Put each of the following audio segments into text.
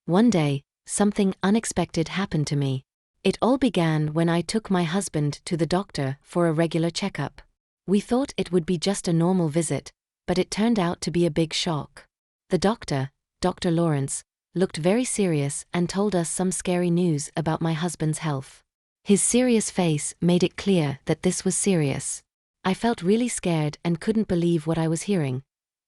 One day, something unexpected happened to me. It all began when I took my husband to the doctor for a regular checkup. We thought it would be just a normal visit, but it turned out to be a big shock. The doctor, Dr. Lawrence, looked very serious and told us some scary news about my husband's health. His serious face made it clear that this was serious. I felt really scared and couldn't believe what I was hearing.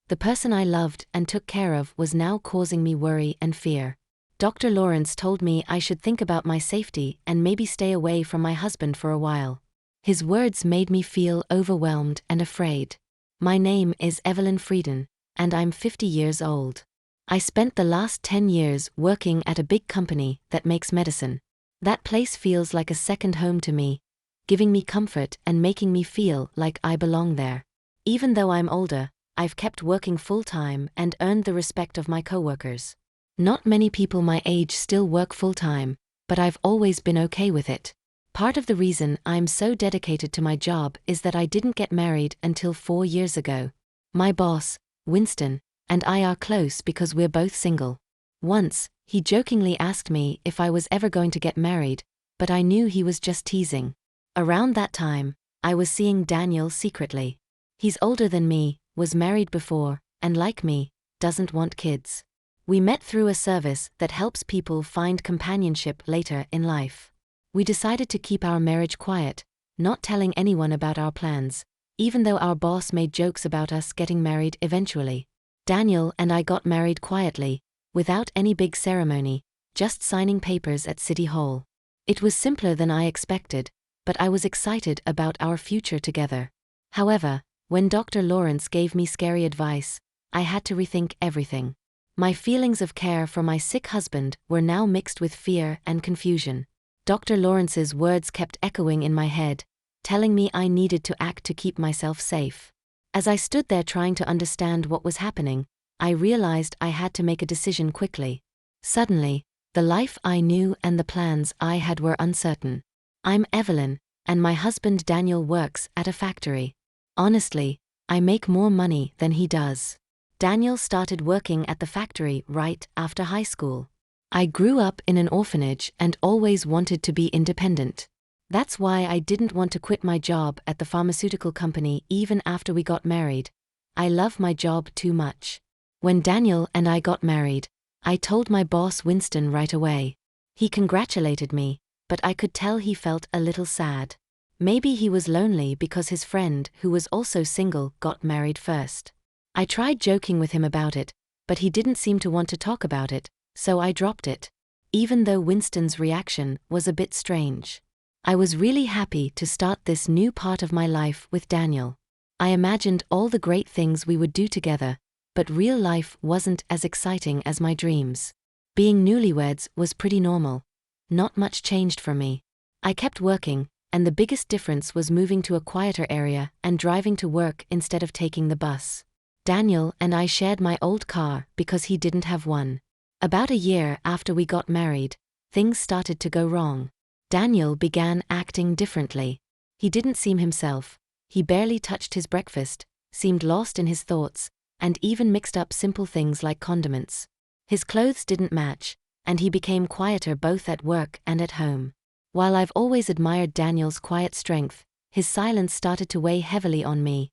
The person I loved and took care of was now causing me worry and fear. Dr. Lawrence told me I should think about my safety and maybe stay away from my husband for a while. His words made me feel overwhelmed and afraid. My name is Evelyn Frieden, and I'm 50 years old. I spent the last 10 years working at a big company that makes medicine. That place feels like a second home to me, giving me comfort and making me feel like I belong there. Even though I'm older, I've kept working full-time and earned the respect of my coworkers. Not many people my age still work full-time, but I've always been okay with it. Part of the reason I'm so dedicated to my job is that I didn't get married until 4 years ago. My boss, Winston, and I are close because we're both single. Once, he jokingly asked me if I was ever going to get married, but I knew he was just teasing. Around that time, I was seeing Daniel secretly. He's older than me, was married before, and like me, doesn't want kids. We met through a service that helps people find companionship later in life. We decided to keep our marriage quiet, not telling anyone about our plans, even though our boss made jokes about us getting married eventually. Daniel and I got married quietly, without any big ceremony, just signing papers at City Hall. It was simpler than I expected, but I was excited about our future together. However, when Dr. Lawrence gave me scary advice, I had to rethink everything. My feelings of care for my sick husband were now mixed with fear and confusion. Dr. Lawrence's words kept echoing in my head, telling me I needed to act to keep myself safe. As I stood there trying to understand what was happening, I realized I had to make a decision quickly. Suddenly, the life I knew and the plans I had were uncertain. I'm Evelyn, and my husband Daniel works at a factory. Honestly, I make more money than he does. Daniel started working at the factory right after high school. I grew up in an orphanage and always wanted to be independent. That's why I didn't want to quit my job at the pharmaceutical company even after we got married. I love my job too much. When Daniel and I got married, I told my boss Winston right away. He congratulated me, but I could tell he felt a little sad. Maybe he was lonely because his friend, who was also single, got married first. I tried joking with him about it, but he didn't seem to want to talk about it, so I dropped it. Even though Winston's reaction was a bit strange. I was really happy to start this new part of my life with Daniel. I imagined all the great things we would do together, but real life wasn't as exciting as my dreams. Being newlyweds was pretty normal. Not much changed for me. I kept working, and the biggest difference was moving to a quieter area and driving to work instead of taking the bus. Daniel and I shared my old car because he didn't have one. About a year after we got married, things started to go wrong. Daniel began acting differently. He didn't seem himself, he barely touched his breakfast, seemed lost in his thoughts, and even mixed up simple things like condiments. His clothes didn't match, and he became quieter both at work and at home. While I've always admired Daniel's quiet strength, his silence started to weigh heavily on me,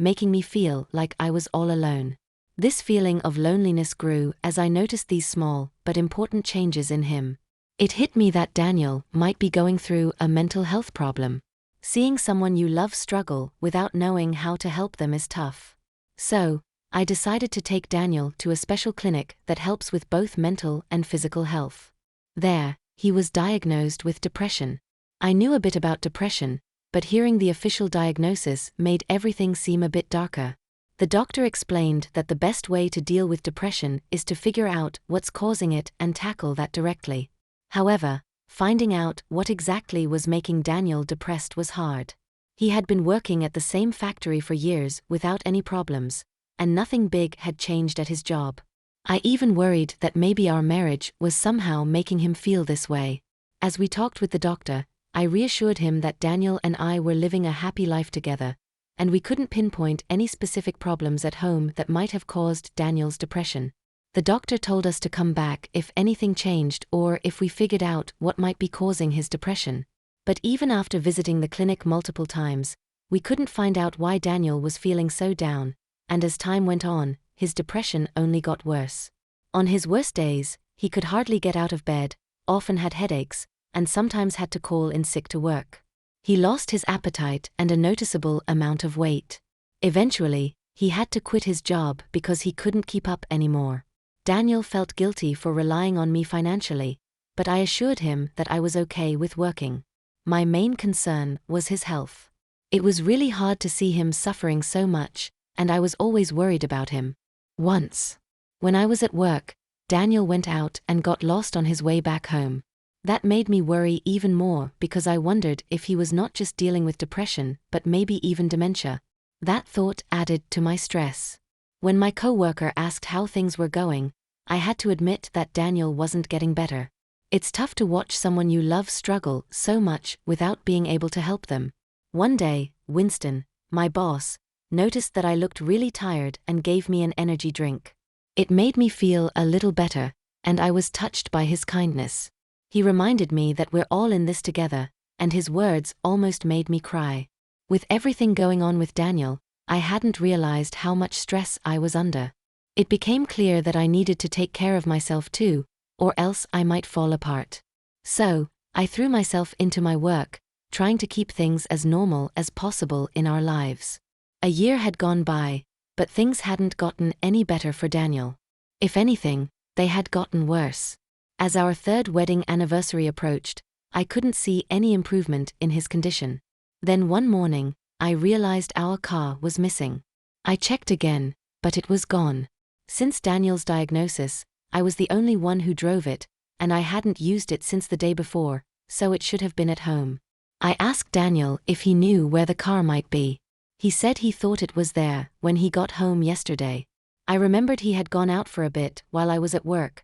making me feel like I was all alone. This feeling of loneliness grew as I noticed these small but important changes in him. It hit me that Daniel might be going through a mental health problem. Seeing someone you love struggle without knowing how to help them is tough. So, I decided to take Daniel to a special clinic that helps with both mental and physical health. There, he was diagnosed with depression. I knew a bit about depression, but hearing the official diagnosis made everything seem a bit darker. The doctor explained that the best way to deal with depression is to figure out what's causing it and tackle that directly. However, finding out what exactly was making Daniel depressed was hard. He had been working at the same factory for years without any problems, and nothing big had changed at his job. I even worried that maybe our marriage was somehow making him feel this way. As we talked with the doctor, I reassured him that Daniel and I were living a happy life together, and we couldn't pinpoint any specific problems at home that might have caused Daniel's depression. The doctor told us to come back if anything changed or if we figured out what might be causing his depression. But even after visiting the clinic multiple times, we couldn't find out why Daniel was feeling so down, and as time went on, his depression only got worse. On his worst days, he could hardly get out of bed, often had headaches, and sometimes had to call in sick to work. He lost his appetite and a noticeable amount of weight. Eventually, he had to quit his job because he couldn't keep up anymore. Daniel felt guilty for relying on me financially, but I assured him that I was okay with working. My main concern was his health. It was really hard to see him suffering so much, and I was always worried about him. Once, when I was at work, Daniel went out and got lost on his way back home. That made me worry even more because I wondered if he was not just dealing with depression but maybe even dementia. That thought added to my stress. When my coworker asked how things were going, I had to admit that Daniel wasn't getting better. It's tough to watch someone you love struggle so much without being able to help them. One day, Winston, my boss, noticed that I looked really tired and gave me an energy drink. It made me feel a little better, and I was touched by his kindness. He reminded me that we're all in this together, and his words almost made me cry. With everything going on with Daniel, I hadn't realized how much stress I was under. It became clear that I needed to take care of myself too, or else I might fall apart. So, I threw myself into my work, trying to keep things as normal as possible in our lives. A year had gone by, but things hadn't gotten any better for Daniel. If anything, they had gotten worse. As our third wedding anniversary approached, I couldn't see any improvement in his condition. Then one morning, I realized our car was missing. I checked again, but it was gone. Since Daniel's diagnosis, I was the only one who drove it, and I hadn't used it since the day before, so it should have been at home. I asked Daniel if he knew where the car might be. He said he thought it was there when he got home yesterday. I remembered he had gone out for a bit while I was at work.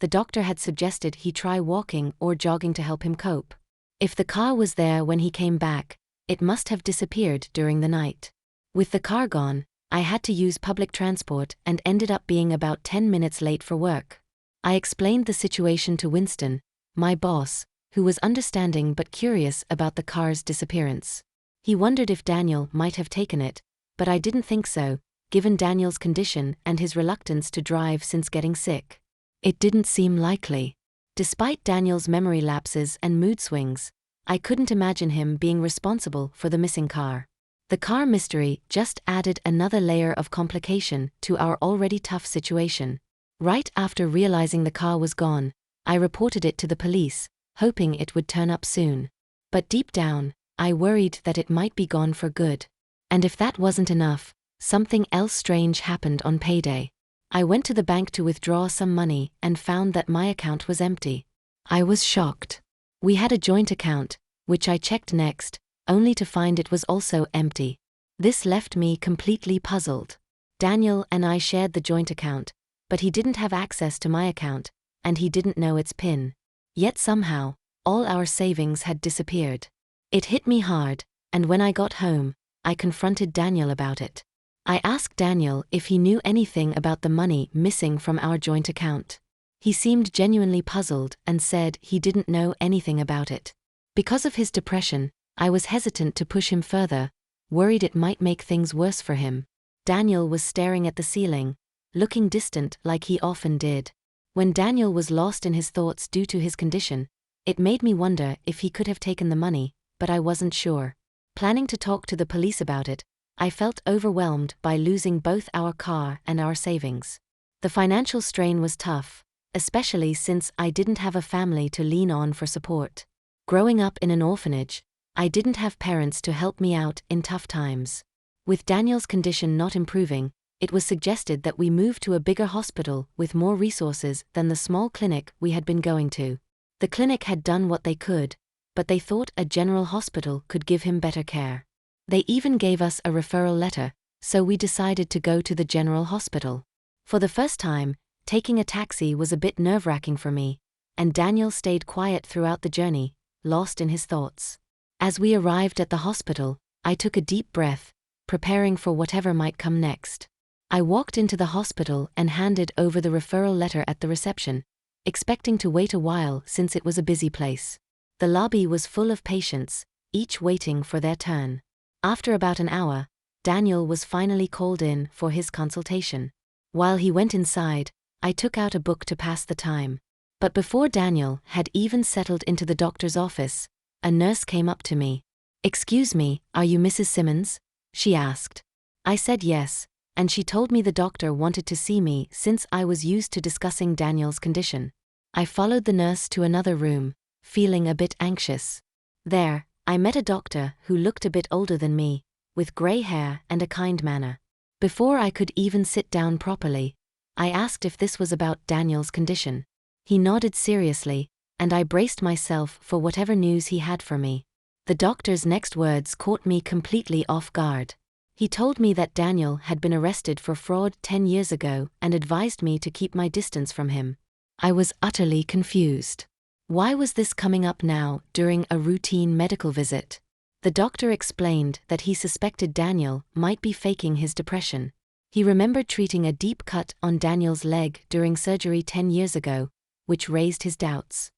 The doctor had suggested he try walking or jogging to help him cope. If the car was there when he came back, it must have disappeared during the night. With the car gone, I had to use public transport and ended up being about 10 minutes late for work. I explained the situation to Winston, my boss, who was understanding but curious about the car's disappearance. He wondered if Daniel might have taken it, but I didn't think so, given Daniel's condition and his reluctance to drive since getting sick. It didn't seem likely. Despite Daniel's memory lapses and mood swings, I couldn't imagine him being responsible for the missing car. The car mystery just added another layer of complication to our already tough situation. Right after realizing the car was gone, I reported it to the police, hoping it would turn up soon. But deep down, I worried that it might be gone for good. And if that wasn't enough, something else strange happened on payday. I went to the bank to withdraw some money and found that my account was empty. I was shocked. We had a joint account, which I checked next, only to find it was also empty. This left me completely puzzled. Daniel and I shared the joint account, but he didn't have access to my account, and he didn't know its PIN. Yet somehow, all our savings had disappeared. It hit me hard, and when I got home, I confronted Daniel about it. I asked Daniel if he knew anything about the money missing from our joint account. He seemed genuinely puzzled and said he didn't know anything about it. Because of his depression, I was hesitant to push him further, worried it might make things worse for him. Daniel was staring at the ceiling, looking distant like he often did. When Daniel was lost in his thoughts due to his condition, it made me wonder if he could have taken the money, but I wasn't sure. Planning to talk to the police about it, I felt overwhelmed by losing both our car and our savings. The financial strain was tough, especially since I didn't have a family to lean on for support. Growing up in an orphanage, I didn't have parents to help me out in tough times. With Daniel's condition not improving, it was suggested that we move to a bigger hospital with more resources than the small clinic we had been going to. The clinic had done what they could, but they thought a general hospital could give him better care. They even gave us a referral letter, so we decided to go to the general hospital. For the first time, taking a taxi was a bit nerve-wracking for me, and Daniel stayed quiet throughout the journey, lost in his thoughts. As we arrived at the hospital, I took a deep breath, preparing for whatever might come next. I walked into the hospital and handed over the referral letter at the reception, expecting to wait a while since it was a busy place. The lobby was full of patients, each waiting for their turn. After about an hour, Daniel was finally called in for his consultation. While he went inside, I took out a book to pass the time. But before Daniel had even settled into the doctor's office, a nurse came up to me. "Excuse me, are you Mrs. Simmons?" she asked. I said yes, and she told me the doctor wanted to see me since I was used to discussing Daniel's condition. I followed the nurse to another room, feeling a bit anxious. There, I met a doctor who looked a bit older than me, with grey hair and a kind manner. Before I could even sit down properly, I asked if this was about Daniel's condition. He nodded seriously, and I braced myself for whatever news he had for me. The doctor's next words caught me completely off guard. He told me that Daniel had been arrested for fraud 10 years ago and advised me to keep my distance from him. I was utterly confused. Why was this coming up now during a routine medical visit? The doctor explained that he suspected Daniel might be faking his depression. He remembered treating a deep cut on Daniel's leg during surgery 10 years ago, which raised his doubts.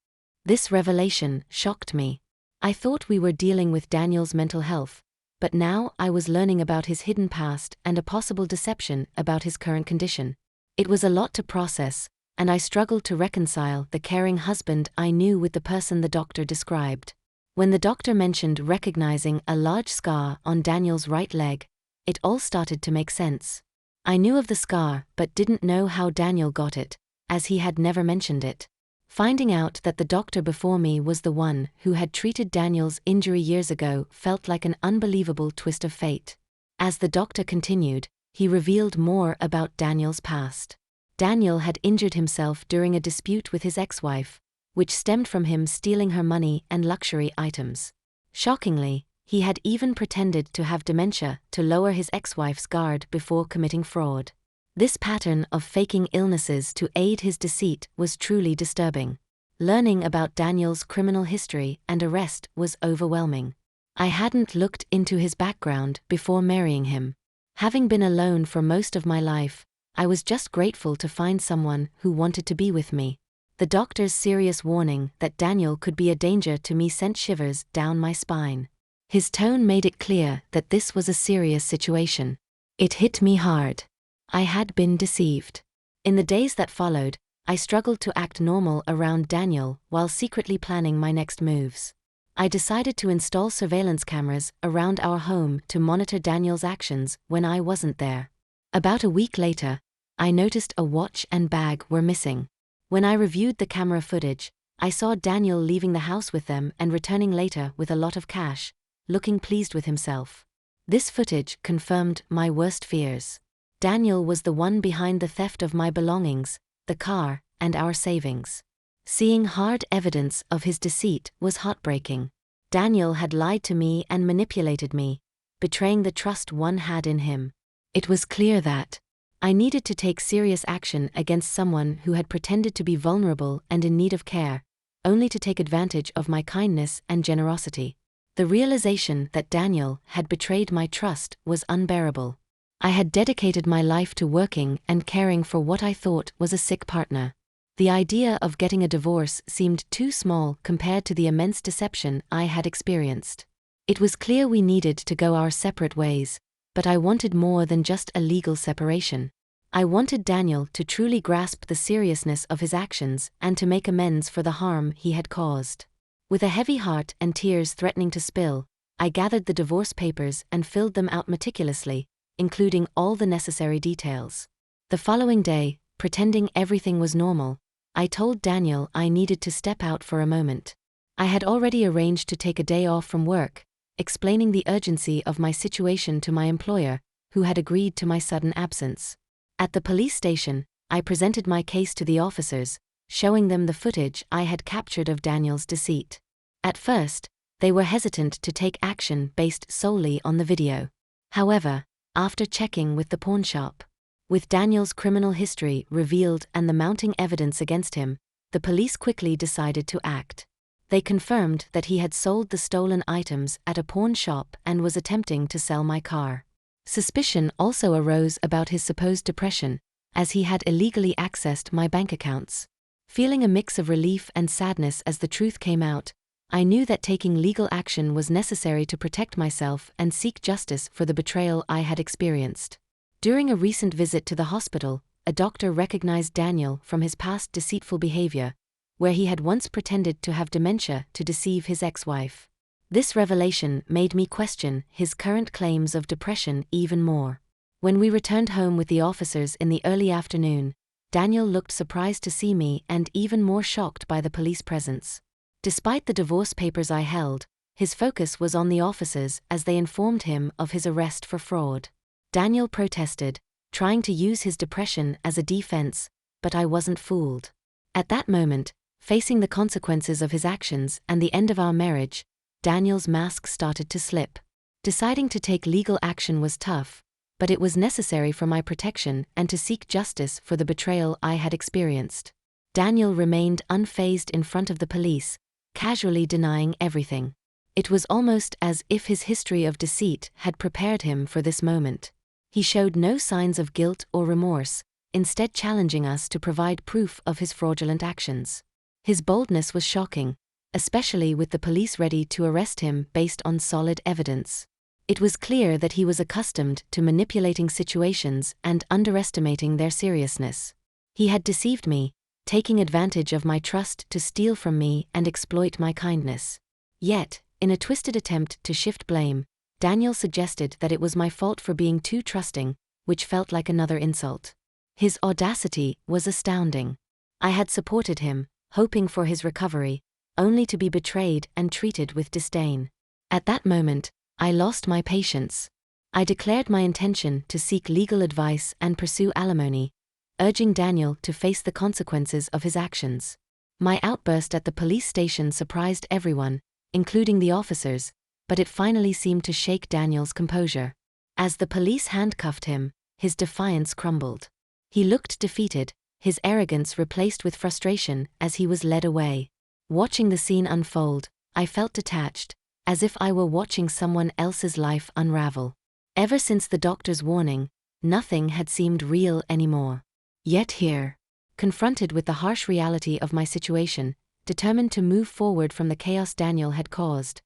This revelation shocked me. I thought we were dealing with Daniel's mental health, but now I was learning about his hidden past and a possible deception about his current condition. It was a lot to process, and I struggled to reconcile the caring husband I knew with the person the doctor described. When the doctor mentioned recognizing a large scar on Daniel's right leg, it all started to make sense. I knew of the scar but didn't know how Daniel got it, as he had never mentioned it. Finding out that the doctor before me was the one who had treated Daniel's injury years ago felt like an unbelievable twist of fate. As the doctor continued, he revealed more about Daniel's past. Daniel had injured himself during a dispute with his ex-wife, which stemmed from him stealing her money and luxury items. Shockingly, he had even pretended to have dementia to lower his ex-wife's guard before committing fraud. This pattern of faking illnesses to aid his deceit was truly disturbing. Learning about Daniel's criminal history and arrest was overwhelming. I hadn't looked into his background before marrying him. Having been alone for most of my life, I was just grateful to find someone who wanted to be with me. The doctor's serious warning that Daniel could be a danger to me sent shivers down my spine. His tone made it clear that this was a serious situation. It hit me hard. I had been deceived. In the days that followed, I struggled to act normal around Daniel while secretly planning my next moves. I decided to install surveillance cameras around our home to monitor Daniel's actions when I wasn't there. About a week later, I noticed a watch and bag were missing. When I reviewed the camera footage, I saw Daniel leaving the house with them and returning later with a lot of cash, looking pleased with himself. This footage confirmed my worst fears. Daniel was the one behind the theft of my belongings, the car, and our savings. Seeing hard evidence of his deceit was heartbreaking. Daniel had lied to me and manipulated me, betraying the trust one had in him. It was clear that I needed to take serious action against someone who had pretended to be vulnerable and in need of care, only to take advantage of my kindness and generosity. The realization that Daniel had betrayed my trust was unbearable. I had dedicated my life to working and caring for what I thought was a sick partner. The idea of getting a divorce seemed too small compared to the immense deception I had experienced. It was clear we needed to go our separate ways, but I wanted more than just a legal separation. I wanted Daniel to truly grasp the seriousness of his actions and to make amends for the harm he had caused. With a heavy heart and tears threatening to spill, I gathered the divorce papers and filled them out meticulously, including all the necessary details. The following day, pretending everything was normal, I told Daniel I needed to step out for a moment. I had already arranged to take a day off from work, explaining the urgency of my situation to my employer, who had agreed to my sudden absence. At the police station, I presented my case to the officers, showing them the footage I had captured of Daniel's deceit. At first, they were hesitant to take action based solely on the video. However, after checking with the pawnshop, with Daniel's criminal history revealed and the mounting evidence against him, the police quickly decided to act. They confirmed that he had sold the stolen items at a pawn shop and was attempting to sell my car. Suspicion also arose about his supposed depression, as he had illegally accessed my bank accounts. Feeling a mix of relief and sadness as the truth came out, I knew that taking legal action was necessary to protect myself and seek justice for the betrayal I had experienced. During a recent visit to the hospital, a doctor recognized Daniel from his past deceitful behavior, where he had once pretended to have dementia to deceive his ex-wife. This revelation made me question his current claims of depression even more. When we returned home with the officers in the early afternoon, Daniel looked surprised to see me and even more shocked by the police presence. Despite the divorce papers I held, his focus was on the officers as they informed him of his arrest for fraud. Daniel protested, trying to use his depression as a defense, but I wasn't fooled. At that moment, facing the consequences of his actions and the end of our marriage, Daniel's mask started to slip. Deciding to take legal action was tough, but it was necessary for my protection and to seek justice for the betrayal I had experienced. Daniel remained unfazed in front of the police, casually denying everything. It was almost as if his history of deceit had prepared him for this moment. He showed no signs of guilt or remorse, instead challenging us to provide proof of his fraudulent actions. His boldness was shocking, especially with the police ready to arrest him based on solid evidence. It was clear that he was accustomed to manipulating situations and underestimating their seriousness. He had deceived me, taking advantage of my trust to steal from me and exploit my kindness. Yet, in a twisted attempt to shift blame, Daniel suggested that it was my fault for being too trusting, which felt like another insult. His audacity was astounding. I had supported him, hoping for his recovery, only to be betrayed and treated with disdain. At that moment, I lost my patience. I declared my intention to seek legal advice and pursue alimony, urging Daniel to face the consequences of his actions. My outburst at the police station surprised everyone, including the officers, but it finally seemed to shake Daniel's composure. As the police handcuffed him, his defiance crumbled. He looked defeated, his arrogance replaced with frustration as he was led away. Watching the scene unfold, I felt detached, as if I were watching someone else's life unravel. Ever since the doctor's warning, nothing had seemed real anymore. Yet here, confronted with the harsh reality of my situation, determined to move forward from the chaos Daniel had caused,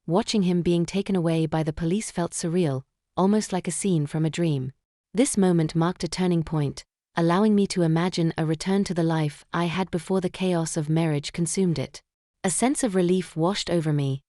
watching him being taken away by the police felt surreal, almost like a scene from a dream. This moment marked a turning point, allowing me to imagine a return to the life I had before the chaos of marriage consumed it. A sense of relief washed over me,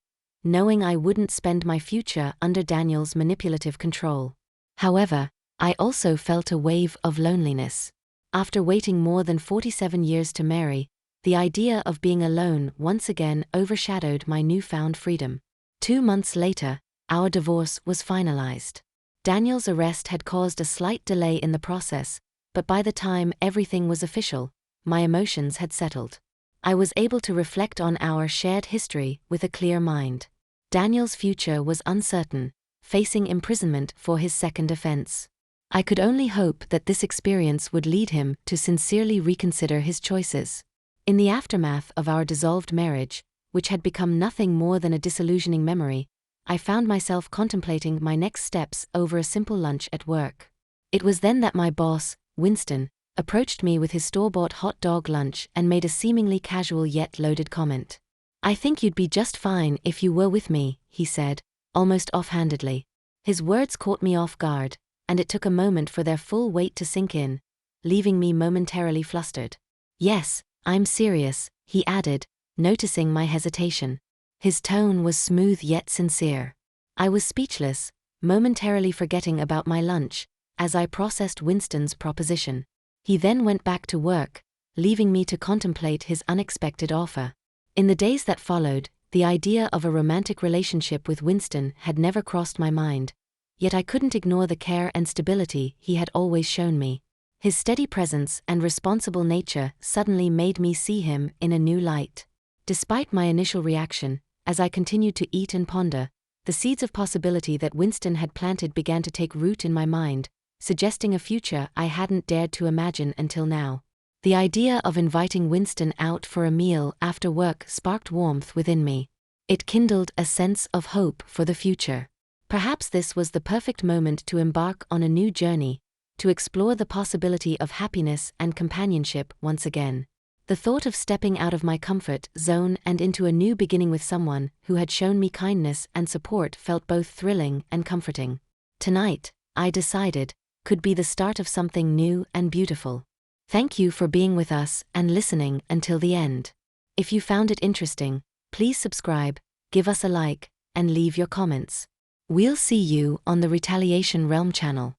knowing I wouldn't spend my future under Daniel's manipulative control. However, I also felt a wave of loneliness. After waiting more than 47 years to marry, the idea of being alone once again overshadowed my newfound freedom. 2 months later, our divorce was finalized. Daniel's arrest had caused a slight delay in the process, but by the time everything was official, my emotions had settled. I was able to reflect on our shared history with a clear mind. Daniel's future was uncertain, facing imprisonment for his second offense. I could only hope that this experience would lead him to sincerely reconsider his choices. In the aftermath of our dissolved marriage, which had become nothing more than a disillusioning memory, I found myself contemplating my next steps over a simple lunch at work. It was then that my boss, Winston, approached me with his store-bought hot dog lunch and made a seemingly casual yet loaded comment. "I think you'd be just fine if you were with me," he said, almost offhandedly. His words caught me off guard, and it took a moment for their full weight to sink in, leaving me momentarily flustered. "Yes, I'm serious," he added, noticing my hesitation. His tone was smooth yet sincere. I was speechless, momentarily forgetting about my lunch, as I processed Winston's proposition. He then went back to work, leaving me to contemplate his unexpected offer. In the days that followed, the idea of a romantic relationship with Winston had never crossed my mind, yet I couldn't ignore the care and stability he had always shown me. His steady presence and responsible nature suddenly made me see him in a new light. Despite my initial reaction, as I continued to eat and ponder, the seeds of possibility that Winston had planted began to take root in my mind, suggesting a future I hadn't dared to imagine until now. The idea of inviting Winston out for a meal after work sparked warmth within me. It kindled a sense of hope for the future. Perhaps this was the perfect moment to embark on a new journey, to explore the possibility of happiness and companionship once again. The thought of stepping out of my comfort zone and into a new beginning with someone who had shown me kindness and support felt both thrilling and comforting. Tonight, I decided, could be the start of something new and beautiful. Thank you for being with us and listening until the end. If you found it interesting, please subscribe, give us a like, and leave your comments. We'll see you on the Retaliation Realm channel.